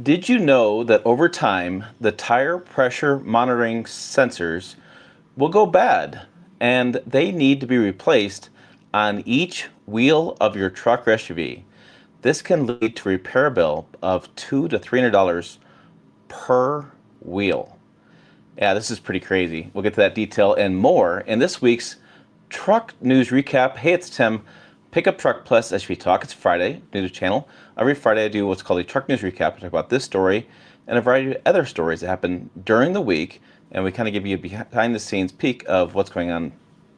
Did you know that over time, the tire pressure monitoring sensors will go bad and they need to be replaced on each wheel of your truck or SUV? This can lead to a repair bill of $200 to $300 per wheel. Yeah, this is pretty crazy. We'll get to that detail and more in this week's Truck News Recap. Hey, it's Tim. Pickup Truck Plus SUV Talk. It's Friday, new to the channel. Every Friday I do what's called a Truck News Recap. I talk about this story and a variety of other stories that happen during the week, and we kind of give you a behind the scenes peek of what's going on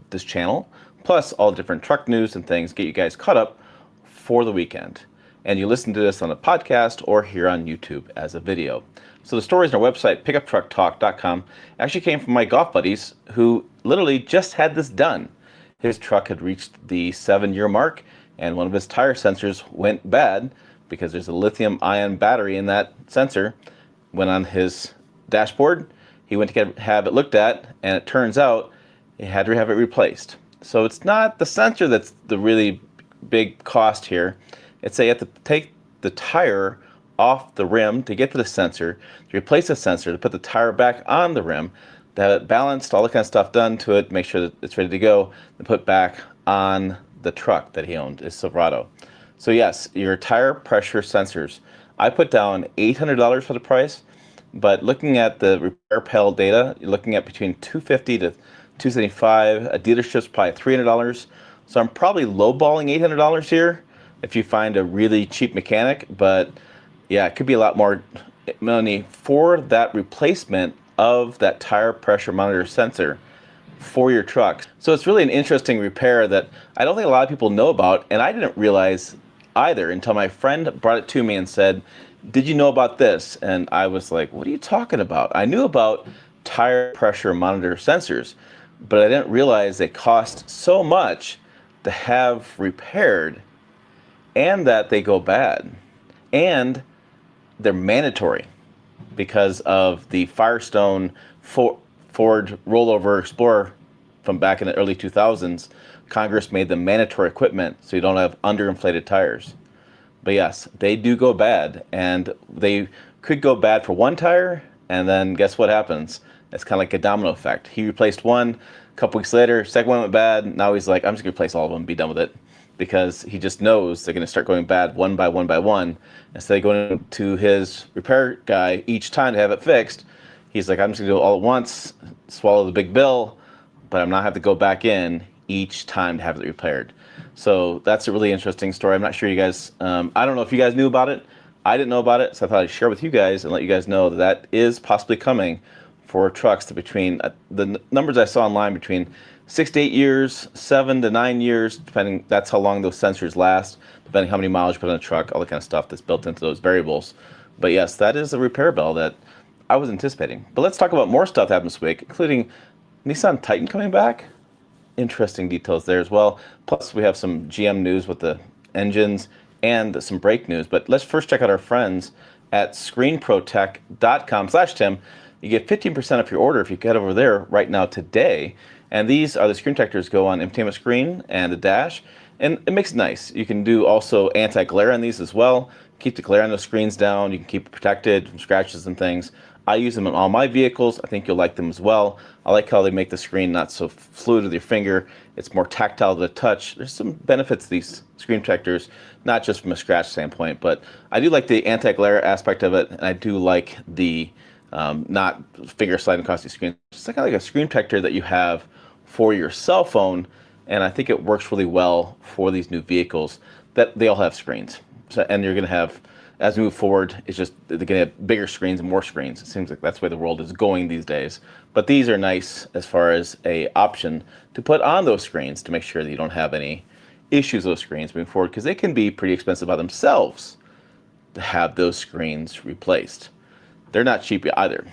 this channel, plus all the different truck news and things, get you guys caught up for the weekend. And you listen to this on a podcast or here on YouTube as a video. So the stories on our website, pickuptrucktalk.com, actually came from my golf buddies who literally just had this done. His truck had reached the 7-year mark, and one of his tire sensors went bad because there's a lithium-ion battery in that sensor. Went on his dashboard. He went to have it looked at, and it turns out he had to have it replaced. So it's not the sensor that's the really big cost here. It's that you have to take the tire off the rim to get to the sensor, to replace the sensor, to put the tire back on the rim, to have it balanced, all the kind of stuff done to it, make sure that it's ready to go, and put back on the truck that he owned, his Silverado. So yes, your tire pressure sensors. I put down $800 for the price, but looking at the repair pal data, you're looking at between $250 to $275. A dealership's probably $300. So I'm probably lowballing $800 here if you find a really cheap mechanic, but yeah, it could be a lot more money for that replacement of that tire pressure monitor sensor for your truck. So it's really an interesting repair that I don't think a lot of people know about, and I didn't realize either until my friend brought it to me and said, "Did you know about this?" And I was like, "What are you talking about?" I knew about tire pressure monitor sensors, but I didn't realize they cost so much to have repaired and that they go bad. And they're mandatory because of the Firestone Ford rollover Explorer from back in the early 2000s. Congress made them mandatory equipment so you don't have underinflated tires. But yes, they do go bad, and they could go bad for one tire, and then guess what happens? It's kind of like a domino effect. He replaced one, a couple weeks later, second one went bad. Now he's like, I'm just gonna replace all of them and be done with it, because he just knows they're gonna start going bad one by one by one. Instead of going to his repair guy each time to have it fixed, he's like, I'm just gonna do it all at once, swallow the big bill, but I'm not have to go back in each time to have it repaired. So that's a really interesting story. I'm not sure you guys, I don't know if you guys knew about it. I didn't know about it, so I thought I'd share with you guys and let you guys know that that is possibly coming for trucks to between, the numbers I saw online, between 6 to 8 years, 7 to 9 years, depending, that's how long those sensors last, depending how many miles you put on a truck, all the kind of stuff that's built into those variables. But yes, that is a repair bill that I was anticipating. But let's talk about more stuff that happened this week, including Nissan Titan coming back. Interesting details there as well. Plus, we have some GM news with the engines and some brake news. But let's first check out our friends at ScreenProTech.com/Tim. You get 15% off your order if you get over there right now today. And these are the screen protectors go on entertainment screen and the dash. And it makes it nice. You can do also anti-glare on these as well. Keep the glare on those screens down. You can keep it protected from scratches and things. I use them in all my vehicles. I think you'll like them as well. I like how they make the screen not so fluid with your finger. It's more tactile to the touch. There's some benefits to these screen protectors, not just from a scratch standpoint, but I do like the anti-glare aspect of it, and I do like the not finger sliding across the screen. It's kind of like a screen protector that you have for your cell phone, and I think it works really well for these new vehicles that they all have screens. So, and you're going to have, as we move forward, it's just they're going to have bigger screens and more screens. It seems like that's the way the world is going these days. But these are nice as far as a option to put on those screens to make sure that you don't have any issues with those screens moving forward, because they can be pretty expensive by themselves to have those screens replaced. They're not cheap either.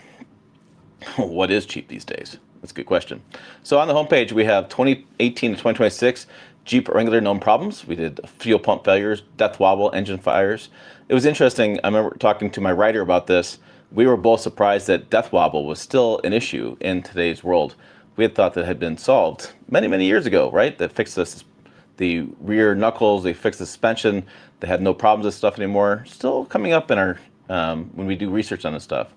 What is cheap these days? That's a good question. So on the homepage, we have 2018 to 2026 Jeep Wrangler known problems. We did fuel pump failures, death wobble, engine fires. It was interesting. I remember talking to my writer about this. We were both surprised that death wobble was still an issue in today's world. We had thought that had been solved many, many years ago, right? That fixed this, the rear knuckles, they fixed the suspension. They had no problems with stuff anymore. Still coming up in our when we do research on this stuff.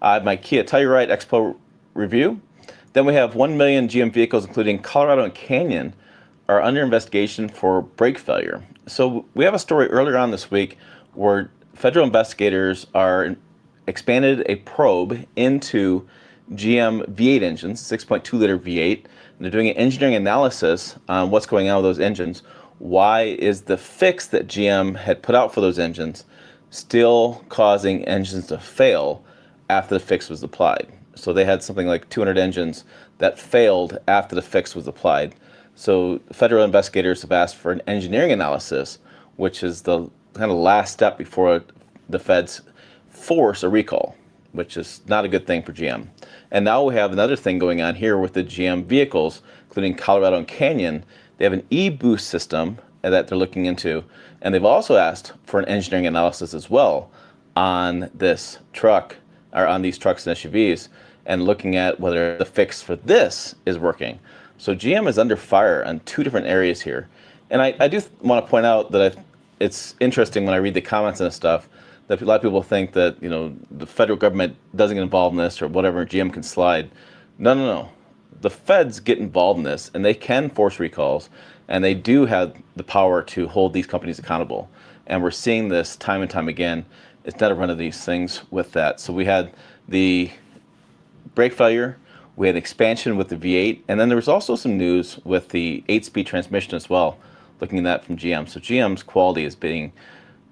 I have my Kia Telluride Expo review. Then we have 1 million GM vehicles, including Colorado and Canyon, are under investigation for brake failure. So we have a story earlier on this week where federal investigators are expanded a probe into GM V8 engines, 6.2 liter V8. And they're doing an engineering analysis on what's going on with those engines. Why is the fix that GM had put out for those engines still causing engines to fail after the fix was applied? So they had something like 200 engines that failed after the fix was applied. So federal investigators have asked for an engineering analysis, which is the kind of last step before the feds force a recall, which is not a good thing for GM. And now we have another thing going on here with the GM vehicles, including Colorado and Canyon. They have an e-boost system that they're looking into, and they've also asked for an engineering analysis as well on this truck, or on these trucks and SUVs, and looking at whether the fix for this is working. So GM is under fire on two different areas here. And I do want to point out that it's interesting when I read the comments and stuff that a lot of people think that, you know, the federal government doesn't get involved in this or whatever, GM can slide. No. The feds get involved in this, and they can force recalls, and they do have the power to hold these companies accountable. And we're seeing this time and time again. It's not a run of these things with that. So we had the brake failure, we had expansion with the V8, and then there was also some news with the 8-speed transmission as well, looking at that from GM. So GM's quality is being,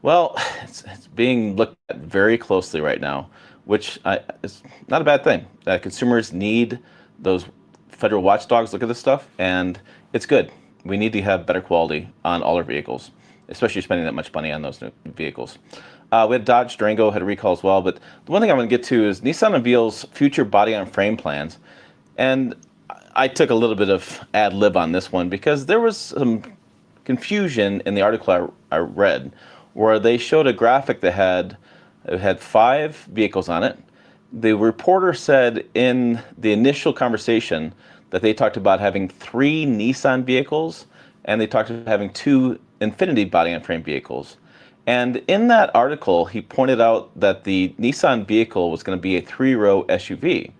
well, it's being looked at very closely right now, which is not a bad thing. Consumers need those federal watchdogs look at this stuff, and it's good. We need to have better quality on all our vehicles, especially spending that much money on those new vehicles. We had Dodge Durango had a recall as well, but the one thing I'm going to get to is Nissan unveils future body-on-frame plans. And I took a little bit of ad lib on this one because there was some confusion in the article I read where they showed a graphic that had 5 vehicles on it. The reporter said in the initial conversation that they talked about having 3 Nissan vehicles, and they talked about having 2 Infiniti body-on-frame vehicles. And in that article, he pointed out that the Nissan vehicle was going to be a 3-row SUV.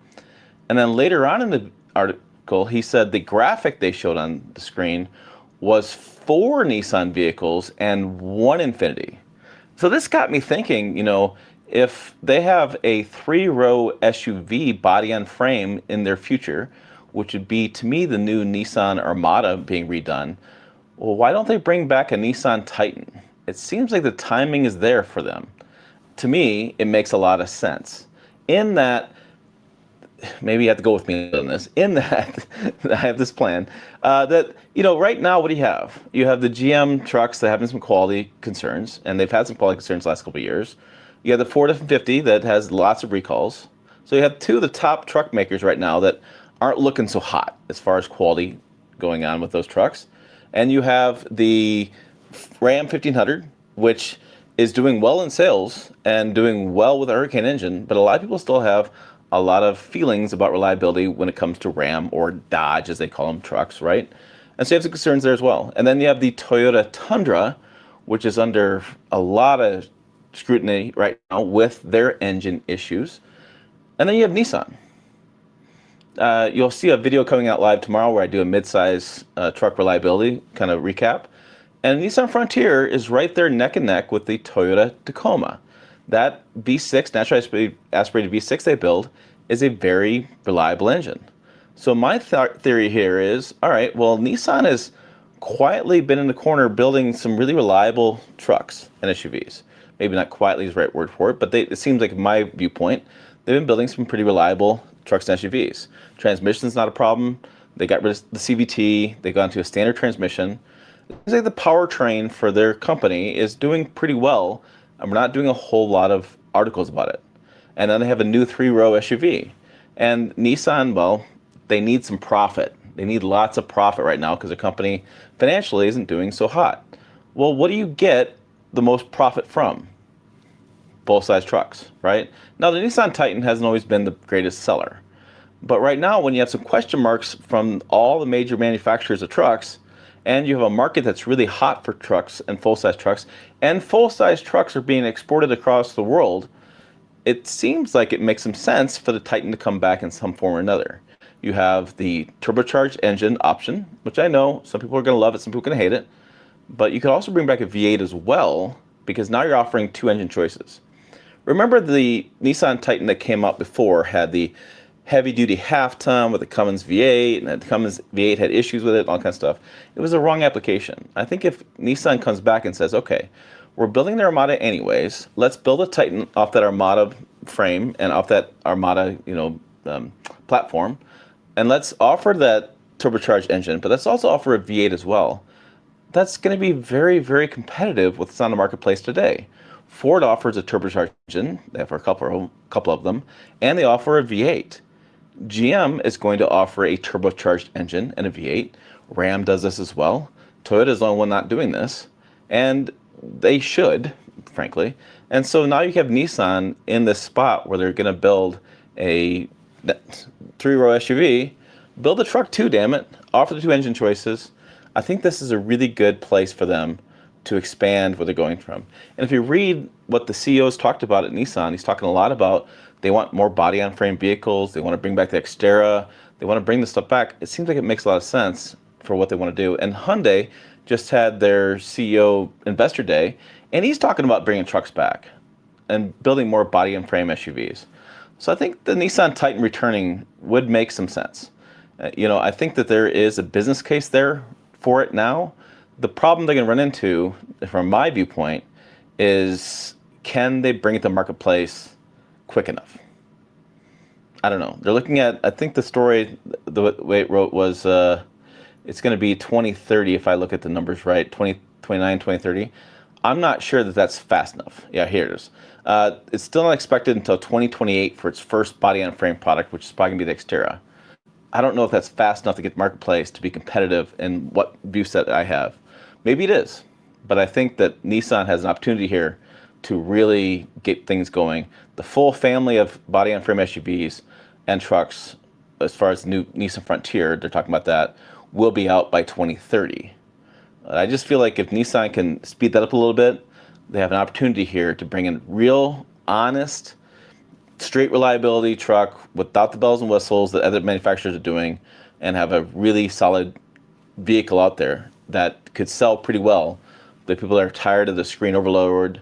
And then later on in the article, he said the graphic they showed on the screen was 4 Nissan vehicles and 1 Infiniti. So this got me thinking, you know, if they have a 3-row SUV body on frame in their future, which would be, to me, the new Nissan Armada being redone, well, why don't they bring back a Nissan Titan? It seems like the timing is there for them. To me, it makes a lot of sense. In that, maybe you have to go with me on this, in that I have this plan, that, you know, right now, what do you have? You have the GM trucks that are having some quality concerns, and they've had some quality concerns the last couple of years. You have the Ford F-150 that has lots of recalls. So you have 2 of the top truck makers right now that aren't looking so hot as far as quality going on with those trucks. And you have the Ram 1500, which is doing well in sales and doing well with a Hurricane engine, but a lot of people still have a lot of feelings about reliability when it comes to Ram or Dodge, as they call them, trucks, right? And so you have some concerns there as well. And then you have the Toyota Tundra, which is under a lot of scrutiny right now with their engine issues. And then you have Nissan. You'll see a video coming out live tomorrow where I do a midsize truck reliability kind of recap. And Nissan Frontier is right there neck and neck with the Toyota Tacoma. That V6, naturally aspirated V6 they build, is a very reliable engine. So my theory here is, all right, well, Nissan has quietly been in the corner building some really reliable trucks and SUVs. Maybe not quietly is the right word for it, but it seems like, in my viewpoint, they've been building some pretty reliable trucks and SUVs. Transmission's not a problem. They got rid of the CVT. They got into a standard transmission. It seems like the powertrain for their company is doing pretty well, and we're not doing a whole lot of articles about it. And then they have a new 3-row SUV. And Nissan, well, they need some profit. They need lots of profit right now because the company financially isn't doing so hot. Well, what do you get the most profit from? Full-size trucks, right? Now, the Nissan Titan hasn't always been the greatest seller. But right now, when you have some question marks from all the major manufacturers of trucks, and you have a market that's really hot for trucks and full-size trucks are being exported across the world, it seems like it makes some sense for the Titan to come back in some form or another. You have the turbocharged engine option, which I know some people are going to love it, some people are going to hate it. But you could also bring back a V8 as well, because now you're offering two engine choices. Remember the Nissan Titan that came out before had the heavy-duty half-ton with the Cummins V8, and the Cummins V8 had issues with it, all kinds of stuff. It was a wrong application. I think if Nissan comes back and says, okay, we're building the Armada anyways, let's build a Titan off that Armada frame and off that Armada, platform, and let's offer that turbocharged engine, but let's also offer a V8 as well. That's going to be very, very competitive with what's on the marketplace today. Ford offers a turbocharged engine, they have a couple of them, and they offer a V8. GM is going to offer a turbocharged engine and a V8. Ram does this as well. Toyota is the only one not doing this, and they should, frankly. And so now you have Nissan in this spot where they're going to build a three-row SUV. Build a truck too, damn it. Offer the two engine choices. I think this is a really good place for them to expand where they're going from. And if you read what the CEO's talked about at Nissan, he's talking a lot about they want more body-on-frame vehicles, they want to bring back the Xterra, they want to bring this stuff back. It seems like it makes a lot of sense for what they want to do. And Hyundai just had their CEO Investor Day, and he's talking about bringing trucks back and building more body-on-frame SUVs. So I think the Nissan Titan returning would make some sense. I think that there is a business case there for it now. The problem they're going to run into, from my viewpoint, is can they bring it to marketplace quick enough? I don't know. They're looking at, I think the story, the way it wrote was, it's going to be 2030 if I look at the numbers right, 2029, 2030. I'm not sure that that's fast enough. Yeah, here it is. It's still not expected until 2028 for its first body-on-frame product, which is probably going to be the Xterra. I don't know if that's fast enough to get to marketplace to be competitive in what view set I have. Maybe it is, but I think that Nissan has an opportunity here to really get things going. The full family of body-on-frame SUVs and trucks, as far as the new Nissan Frontier, they're talking about that, will be out by 2030. I just feel like if Nissan can speed that up a little bit, they have an opportunity here to bring in real, honest, straight reliability truck without the bells and whistles that other manufacturers are doing, and have a really solid vehicle out there that could sell pretty well. The people that are tired of the screen overload,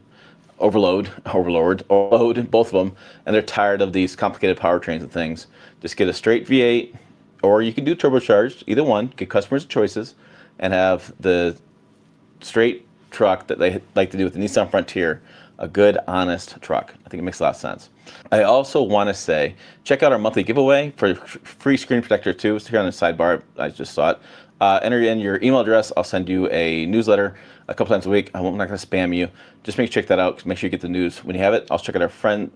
both of them, and they're tired of these complicated powertrains and things. Just get a straight V8, or you can do turbocharged, either one, give customers choices, and have the straight truck that they like to do with the Nissan Frontier, a good, honest truck. I think it makes a lot of sense. I also want to say, check out our monthly giveaway for free screen protector 2. It's here on the sidebar. I just saw it. Enter in your email address. I'll send you a newsletter a couple times a week. I'm not going to spam you. Just make sure you check that out. Make sure you get the news. When you have it, I'll check out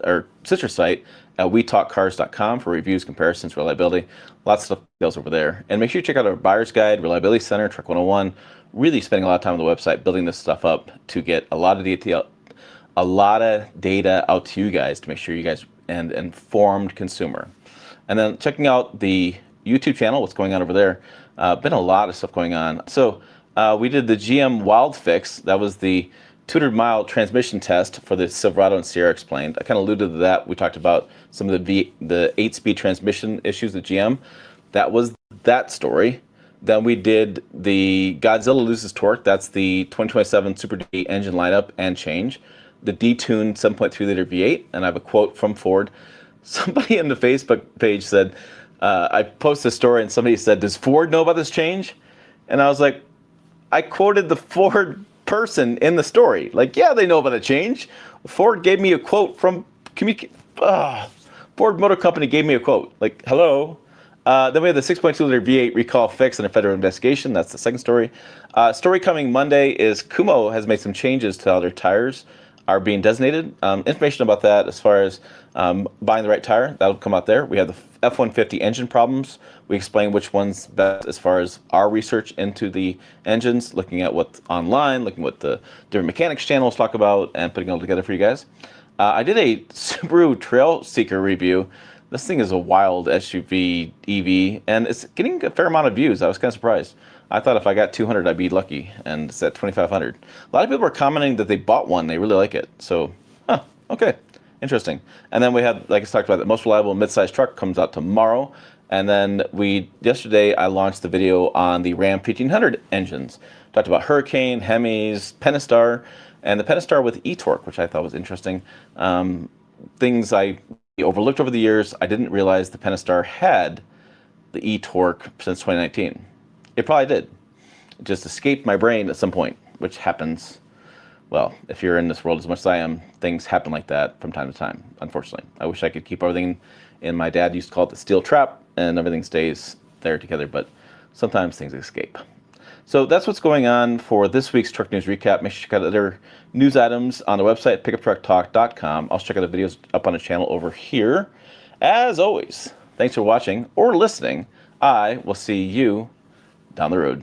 our sister site at wetalkcars.com for reviews, comparisons, reliability. Lots of details over there. And make sure you check out our buyer's guide, reliability center, Truck 101. Really spending a lot of time on the website building this stuff up to get a lot of data out to you guys to make sure you guys an informed consumer. And then checking out the YouTube channel, what's going on over there. Been a lot of stuff going on. So we did the GM Wild Fix. That was the 200-mile transmission test for the Silverado and Sierra explained. I kind of alluded to that. We talked about some of the 8-speed transmission issues at GM. That was that story. Then we did the Godzilla Loses Torque. That's the 2027 Super D engine lineup and change. The detuned 7.3-liter V8. And I have a quote from Ford. Somebody in the Facebook page said, I posted a story and somebody said, does Ford know about this change? And I was like, I quoted the Ford person in the story. Like, yeah, they know about the change. Ford gave me a quote from Ford Motor Company gave me a quote. Like, hello. Then we have the 6.2-liter V8 recall fix and a federal investigation. That's the second story. Story coming Monday is Kumho has made some changes to how their tires are being designated. Information about that as far as buying the right tire, that'll come out there. We have the F-150 engine problems. We explain which one's best as far as our research into the engines, looking at what's online, looking at what the different mechanics channels talk about, and putting it all together for you guys. I did a Subaru Trail Seeker review. This thing is a wild SUV EV, and it's getting a fair amount of views. I was kind of surprised. I thought if I got 200, I'd be lucky, and it's at 2,500. A lot of people are commenting that they bought one. They really like it. So, okay. Interesting. And then we had, like I talked about, the most reliable mid-sized truck comes out tomorrow. And then yesterday I launched the video on the Ram 1500 engines. Talked about Hurricane, Hemis, Pentastar, and the Pentastar with e-torque, which I thought was interesting. Things I overlooked over the years. I didn't realize the Pentastar had the e-torque since 2019. It probably did. It just escaped my brain at some point, which happens. Well, if you're in this world as much as I am, things happen like that from time to time, unfortunately. I wish I could keep everything in. My dad used to call it the steel trap, and everything stays there together, but sometimes things escape. So that's what's going on for this week's Truck News Recap. Make sure you check out other news items on the website, pickuptrucktalk.com. Also check out the videos up on the channel over here. As always, thanks for watching or listening. I will see you down the road.